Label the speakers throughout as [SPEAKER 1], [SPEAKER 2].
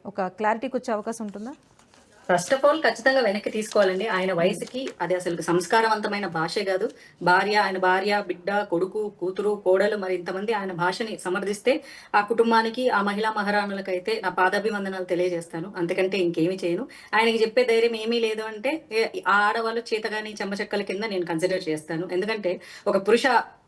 [SPEAKER 1] ఒక క్లారిటీకి వచ్చే అవకాశం ఉంటుందా?
[SPEAKER 2] ఫస్ట్ ఆఫ్ ఆల్ ఖచ్చితంగా వెనక్కి తీసుకోవాలండి. ఆయన వయసుకి అది అసలు సంస్కారవంతమైన భాషే కాదు. ఆయన భార్య, బిడ్డ, కొడుకు, కూతురు, కోడలు మరి ఇంతమంది ఆయన భాషని సమర్థిస్తే ఆ కుటుంబానికి, ఆ మహిళా మహారాణులకైతే నా పాదాభివందనాలు తెలియజేస్తాను. అంతకంటే ఇంకేమీ చేయను. ఆయనకి చెప్పే ధైర్యం ఏమీ లేదు అంటే ఆ ఆడవాళ్ళు చేతగాని చెమ్మచెక్కల కింద నేను కన్సిడర్ చేస్తాను. ఎందుకంటే ఒక పురుష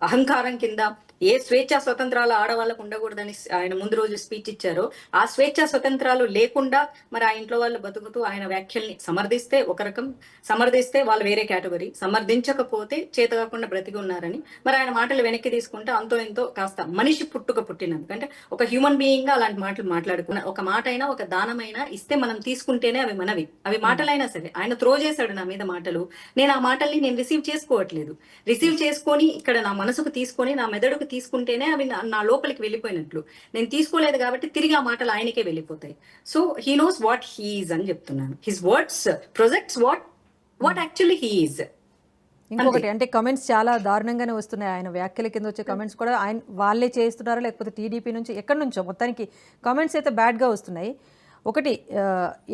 [SPEAKER 2] అహంకారం కింద ఏ స్వేచ్ఛా స్వతంత్రాలు ఆడవాళ్ళకు ఉండకూడదని ఆయన ముందు రోజు స్పీచ్ ఇచ్చారో ఆ స్వేచ్ఛా స్వతంత్రాలు లేకుండా మరి ఆ ఇంట్లో వాళ్ళు బతుకుతూ ఆయన వ్యాఖ్యల్ని సమర్థిస్తే ఒక రకం, సమర్థిస్తే వాళ్ళు వేరే కేటగిరీ, సమర్థించకపోతే చేతకాకుండా బ్రతికి ఉన్నారని మరి ఆయన మాటలు వెనక్కి తీసుకుంటే అంతో ఎంతో కాస్త మనిషి పుట్టినందుకు అంటే ఒక హ్యూమన్ బీయింగ్ గా అలాంటి మాటలు మాట్లాడుకున్న ఒక మాట అయినా ఒక దానమైనా ఇస్తే మనం తీసుకుంటేనే అవి మనవి. అవి మాటలైనా సరే ఆయన త్రో చేశాడు నా మీద మాటలు, నేను ఆ మాటల్ని నేను రిసీవ్ చేసుకోవట్లేదు. రిసీవ్ చేసుకొని ఇక్కడ నా మనసుకు తీసుకొని నా మెదడుకు తీసుకుంటేనే అవి నా లోపలికి వెళ్ళిపోయినట్లు. నేను తీసుకోలేదు కాబట్టి తిరిగి ఆ మాటలు ఆయనకే వెళ్ళిపోతాయి. So he knows what he is అని చెప్తున్నాను. His words projects what actually he is.
[SPEAKER 1] ఇంకొకటి అంటే కమెంట్స్ చాలా దారుణంగానే వస్తున్నాయి. ఆయన వ్యాఖ్యల కింద వచ్చే కమెంట్స్ కూడా ఆయన వాళ్ళే చేస్తున్నారా లేకపోతే టీడీపీ నుంచి ఎక్కడి నుంచో మొత్తానికి కామెంట్స్ అయితే బ్యాడ్గా వస్తున్నాయి. ఒకటి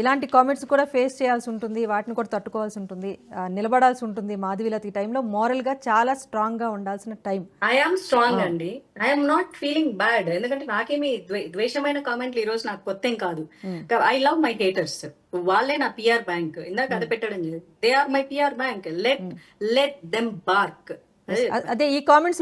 [SPEAKER 1] ఇలాంటి కామెంట్స్ కూడా ఫేస్ చేయాల్సి ఉంటుంది, వాటిని కూడా తట్టుకోవాల్సి ఉంటుంది, నిలబడాల్సి ఉంటుంది. మాధవీలత ఈ టైంలో మోరల్గా చాలా స్ట్రాంగ్గా ఉండాల్సిన టైం.
[SPEAKER 2] ఐఎమ్ స్ట్రాంగ్ అండి. I'm not feeling bad. ఎందుకంటే నాకేమి ద్వేషమైన కామెంట్లు ఈ రోజు నాకు కొత్త ఏం కాదు. I love my haters. వాళ్ళే నా పిఆర్ బ్యాంక్. ఇందాక అది పెట్టడం they are my PR bank. Let them bark.
[SPEAKER 1] అదే ఈ కామెంట్స్